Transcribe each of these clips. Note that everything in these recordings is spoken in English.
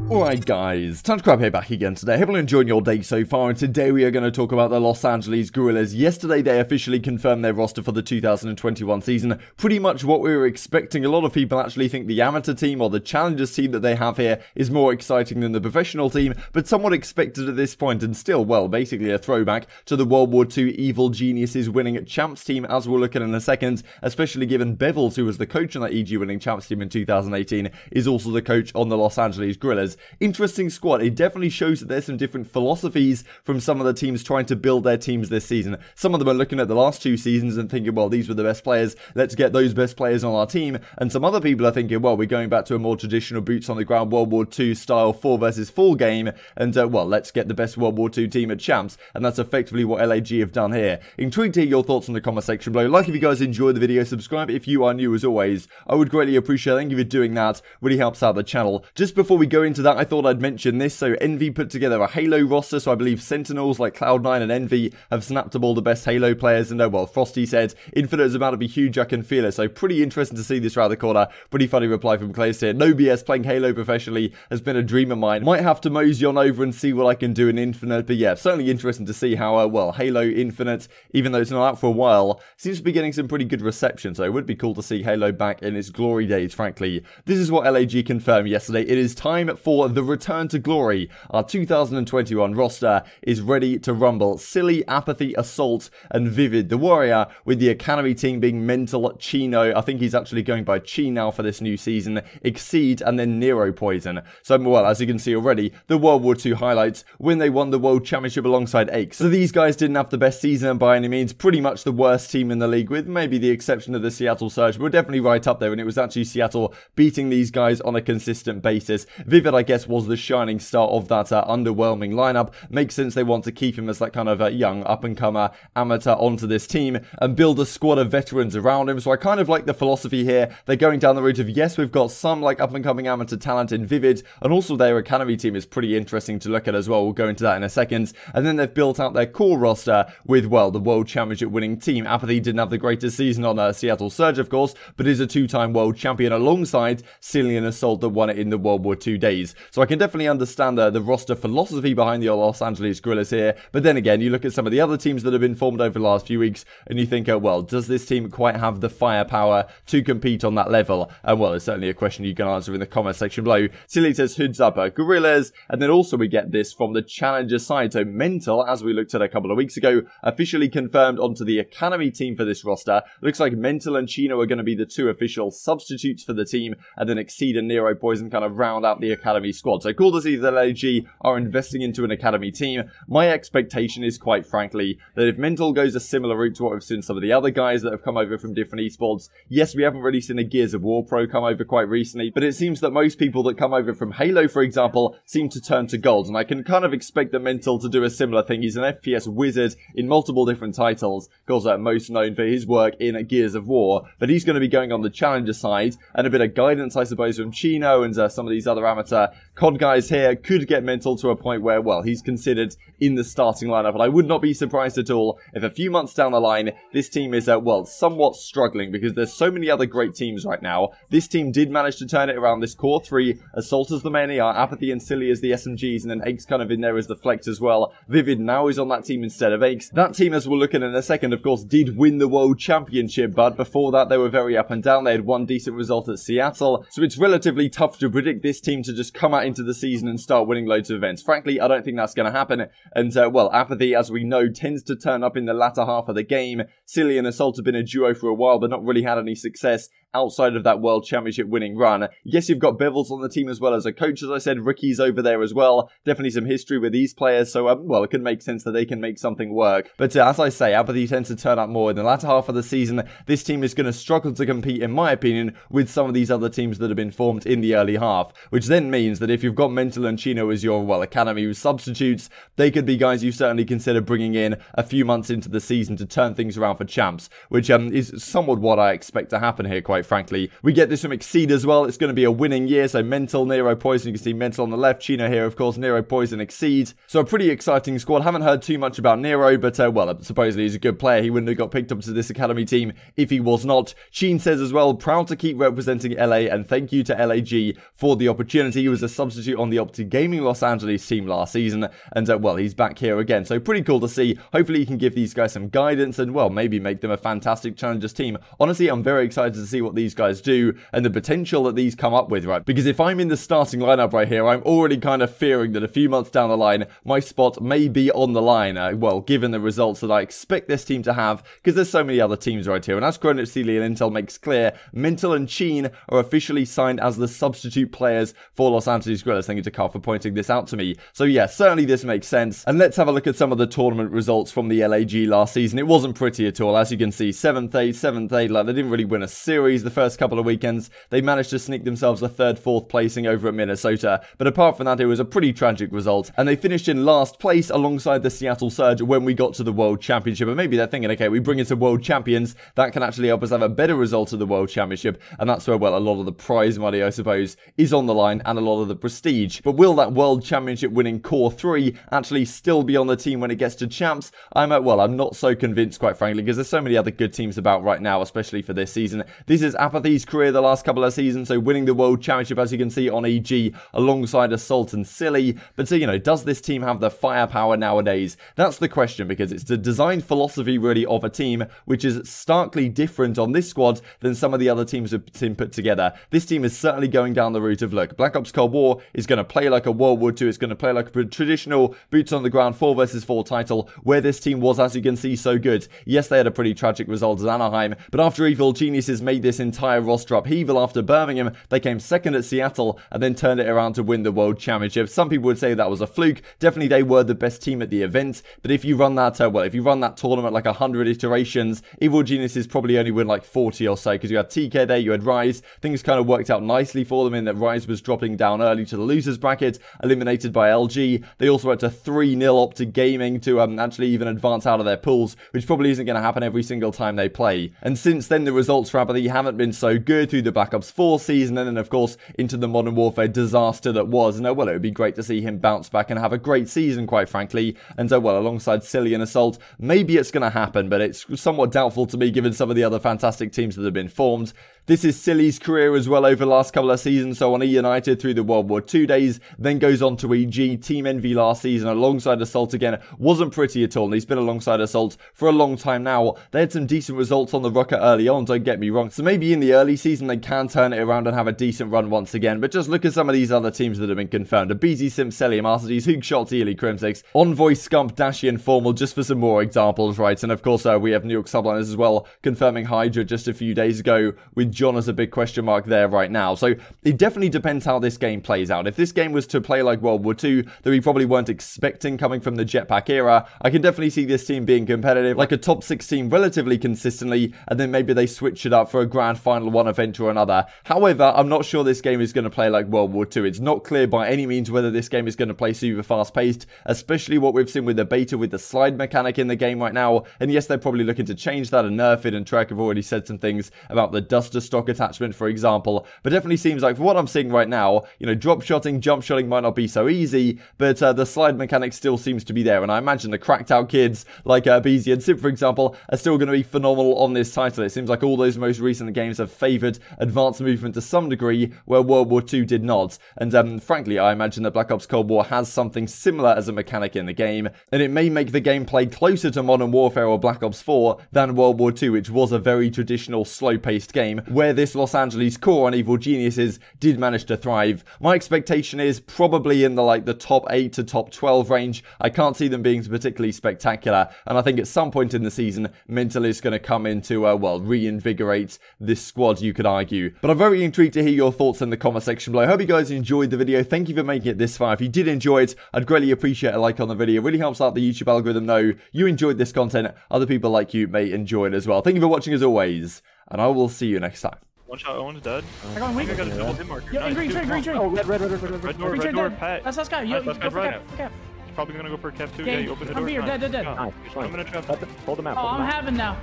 Alright guys, time to grab here back again today. Hope you're enjoying your day so far, and today we are going to talk about the Los Angeles Guerrillas. Yesterday they officially confirmed their roster for the 2021 season. Pretty much what we were expecting. A lot of people actually think the amateur team or the challengers team that they have here is more exciting than the professional team, but somewhat expected at this point, and still, well, basically a throwback to the World War II evil geniuses winning champs team, as we'll look at in a second, especially given Bevels, who was the coach on that EG winning champs team in 2018, is also the coach on the Los Angeles Guerrillas. Interesting squad. It definitely shows that there's some different philosophies from some of the teams trying to build their teams this season. Some of them are looking at the last two seasons and thinking, well, these were the best players, let's get those best players on our team. And some other people are thinking, well, we're going back to a more traditional boots on the ground World War II style 4 versus 4 game, and well, let's get the best World War II team at champs. And that's effectively what LAG have done here. Intrigued to hear your thoughts in the comment section below. Like if you guys enjoyed the video, subscribe if you are new as always. I would greatly appreciate it. Thank you for doing that. Really helps out the channel. Just before we go into that, I thought I'd mention this. So Envy put together a Halo roster, so I believe Sentinels like Cloud9 and Envy have snapped up all the best Halo players, and well, Frosty said Infinite is about to be huge, I can feel it. So pretty interesting to see this around the corner. Pretty funny reply from Clays here. No BS, playing Halo professionally has been a dream of mine. Might have to mosey on over and see what I can do in Infinite, but yeah, certainly interesting to see how well, Halo Infinite, even though it's not out for a while, seems to be getting some pretty good reception. So it would be cool to see Halo back in its glory days, frankly. This is what LAG confirmed yesterday. It is time for the return to glory. Our 2021 roster is ready to rumble. Silly, Apathy, Assault, and Vivid. The Warrior, with the Academy team being MentaL, Chino. I think he's actually going by Chi now for this new season. Exceed, and then Nero Poison. So, well, as you can see already, the World War II highlights when they won the World Championship alongside Aches. So these guys didn't have the best season by any means. Pretty much the worst team in the league, with maybe the exception of the Seattle Surge. But we're definitely right up there, and it was actually Seattle beating these guys on a consistent basis. Vivid, I guess, was the shining star of that underwhelming lineup. Makes sense they want to keep him as that kind of young up-and-comer amateur onto this team and build a squad of veterans around him. So I kind of like the philosophy here. They're going down the route of, yes, we've got some like up-and-coming amateur talent in Vivid, and also their academy team is pretty interesting to look at as well. We'll go into that in a second. And then they've built out their core roster with, well, the World Championship winning team. Apathy didn't have the greatest season on Seattle Surge, of course, but is a two-time world champion alongside Silly and Assault that won it in the World War II days. So I can definitely understand the roster philosophy behind the Los Angeles Guerrillas here, but then again, you look at some of the other teams that have been formed over the last few weeks, and you think, well, does this team quite have the firepower to compete on that level? And well, it's certainly a question you can answer in the comment section below. Silly says, hoods up, Guerrillas, and then also we get this from the challenger side. So MentaL, as we looked at a couple of weeks ago, officially confirmed onto the academy team for this roster. Looks like MentaL and Chino are going to be the two official substitutes for the team, and then Exceed and Nero Poison kind of round out the academy squad. So cool to see that LAG are investing into an academy team. My expectation is, quite frankly, that if MentaL goes a similar route to what we've seen some of the other guys that have come over from different esports, yes, we haven't really seen a Gears of War pro come over quite recently, but it seems that most people that come over from Halo, for example, seem to turn to gold, and I can kind of expect the MentaL to do a similar thing. He's an FPS wizard in multiple different titles, goes most known for his work in Gears of War, but he's going to be going on the challenger side, and a bit of guidance, I suppose, from Chino and some of these other amateur CoD guys here could get MentaL to a point where, well, he's considered in the starting lineup, and I would not be surprised at all if a few months down the line, this team is, well, somewhat struggling, because there's so many other great teams right now. This team did manage to turn it around, this core three, Assault as the main AR, Apathy and Silly as the SMGs, and then Aches kind of in there as the flex as well. Vivid now is on that team instead of Aches. That team, as we'll look at in a second, of course, did win the World Championship, but before that, they were very up and down. They had one decent result at Seattle, so it's relatively tough to predict this team to just come out into the season and start winning loads of events. Frankly, I don't think that's going to happen, and well, Apathy, as we know, tends to turn up in the latter half of the game. Silly and Assault have been a duo for a while, but not really had any success outside of that World Championship winning run. Yes, you've got Bevels on the team as well as a coach, as I said. Ricky's over there as well. Definitely some history with these players, so well, it can make sense that they can make something work. But as I say, Apathy tends to turn up more in the latter half of the season. This team is going to struggle to compete, in my opinion, with some of these other teams that have been formed in the early half, which then means that if you've got MentaL and Chino as your, well, academy substitutes, they could be guys you certainly consider bringing in a few months into the season to turn things around for champs, which is somewhat what I expect to happen here, quite quite frankly. We get this from Exceed as well. It's going to be a winning year. So MentaL, Nero, Poison. You can see MentaL on the left. Chino here, of course. Nero, Poison, Exceed. So a pretty exciting squad. Haven't heard too much about Nero, but well, supposedly he's a good player. He wouldn't have got picked up to this academy team if he was not. Sheen says as well, proud to keep representing LA and thank you to LAG for the opportunity. He was a substitute on the Opti Gaming Los Angeles team last season, and well, he's back here again. So pretty cool to see. Hopefully he can give these guys some guidance and well, maybe make them a fantastic Challengers team. Honestly, I'm very excited to see what these guys do and the potential that these come up with, right? Because if I'm in the starting lineup right here, I'm already kind of fearing that a few months down the line, my spot may be on the line. Well, given the results that I expect this team to have, because there's so many other teams right here. And as Cronut Celia and Intel makes clear, MentaL and Sheen are officially signed as the substitute players for Los Angeles Gorillas. Thank you to Carl for pointing this out to me. So yeah, certainly this makes sense. And let's have a look at some of the tournament results from the LAG last season. It wasn't pretty at all. As you can see, 7th, 8th, like they didn't really win a series the first couple of weekends. They managed to sneak themselves a 3rd, 4th placing over at Minnesota. But apart from that, it was a pretty tragic result. And they finished in last place alongside the Seattle Surge when we got to the World Championship. And maybe they're thinking, okay, we bring in some World Champions. That can actually help us have a better result at the World Championship. And that's where, well, a lot of the prize money, I suppose, is on the line and a lot of the prestige. But will that World Championship winning Core 3 actually still be on the team when it gets to Champs? I'm not so convinced, quite frankly, because there's so many other good teams about right now, especially for this season. This is Apathy's career the last couple of seasons, so winning the World Championship, as you can see on EG, alongside Assault and Silly. But so, you know, does this team have the firepower nowadays? That's the question, because it's the design philosophy, really, of a team, which is starkly different on this squad than some of the other teams have been put together. This team is certainly going down the route of, look, Black Ops Cold War is going to play like a World War II. It's going to play like a traditional boots on the ground 4 versus 4 title, where this team was, as you can see, so good. Yes, they had a pretty tragic result at Anaheim, but after Evil Geniuses made this entire roster upheaval after Birmingham, they came 2nd at Seattle and then turned it around to win the World Championship. Some people would say that was a fluke. Definitely they were the best team at the event, but if you run that, if you run that tournament like 100 iterations, Evil Geniuses probably only win like 40 or so, because you had TK there, you had Rise. Things kind of worked out nicely for them in that Rise was dropping down early to the losers bracket, eliminated by LG. They also went to 3-0 Opti Gaming to actually even advance out of their pools, which probably isn't going to happen every single time they play. And since then, the results for Apathy haven't been so good through the Black Ops 4 season, and then of course into the Modern Warfare disaster that was. And well, it would be great to see him bounce back and have a great season, quite frankly. And so, well, alongside Silly and Assault, maybe it's going to happen, but it's somewhat doubtful to me given some of the other fantastic teams that have been formed. This is Silly's career as well over the last couple of seasons, so on E United through the World War II days, then goes on to EG, Team Envy last season alongside Assault again. Wasn't pretty at all, and he's been alongside Assault for a long time now. They had some decent results on the Rocket early on, don't get me wrong, so maybe in the early season they can turn it around and have a decent run once again, but just look at some of these other teams that have been confirmed. BZ, Simp, Selly, Mercedes, Hoogshot, Ely, Crimsix, Envoy, Scump, Dashy and Formal, just for some more examples, right? And of course we have New York Subliners as well, confirming Hydra just a few days ago, with John as a big question mark there right now. So it definitely depends how this game plays out. If this game was to play like World War II, that we probably weren't expecting coming from the Jetpack era, I can definitely see this team being competitive, like a top 6 team relatively consistently, and then maybe they switch it up for a grand final one event or another. However, I'm not sure this game is going to play like World War II. It's not clear by any means whether this game is going to play super fast paced, especially what we've seen with the beta with the slide mechanic in the game right now. And yes, they're probably looking to change that and nerf it, and Trek have already said some things about the Duster stock attachment, for example, but definitely seems like, for what I'm seeing right now, you know, drop shotting, jump shotting might not be so easy, but the slide mechanic still seems to be there, and I imagine the cracked out kids like BZ and Simp, for example, are still going to be phenomenal on this title. It seems like all those most recent games have favoured advanced movement to some degree, where World War II did not, and frankly, I imagine that Black Ops Cold War has something similar as a mechanic in the game, and it may make the gameplay closer to Modern Warfare or Black Ops 4 than World War II, which was a very traditional slow-paced game, where this Los Angeles core on Evil Geniuses did manage to thrive. My expectation is probably in the top 8 to top 12 range. I can't see them being particularly spectacular, and I think at some point in the season, MentaL is going to come in to, reinvigorate this squad, you could argue. But I'm very intrigued to hear your thoughts in the comment section below. I hope you guys enjoyed the video. Thank you for making it this far. If you did enjoy it, I'd greatly appreciate a like on the video. It really helps out the YouTube algorithm know you enjoyed this content. Other people like you may enjoy it as well. Thank you for watching as always, and I will see you next time. One shot, Owen's dead. I got him weak. I got a double hit marker. Yo, Nice, green dude, tree. come on. Oh, red Red door, Pat. That's last guy. Yo, Nice, go for right. cap. He's probably gonna go for a cap too. Yeah, Yeah, you open the door. I'm here, dead. I'm gonna trap. Hold him out. Oh, I'm having now.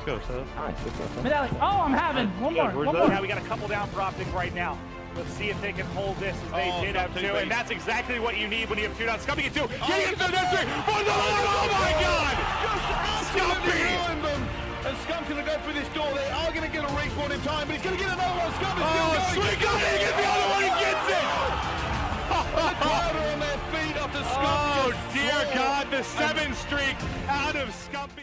Let's go, Seth. Nice, good stuff. MentaL. Oh, I'm having one more. where's One that? more. Now we got a couple down for Optic right now. Let's see if they can hold this as they did have two, and that's exactly what you need when you have two down. Scump get two. Getting into the net three. Oh my God! Scumpy! And Scump's going to go through this door. They are going to get a respawn in time, but he's going to get another one. Scump is still going. Sweet God! He gets the other one. He gets it. The crowd are on their feet after Scump. Oh dear God! The 7 streak out of Scumpy.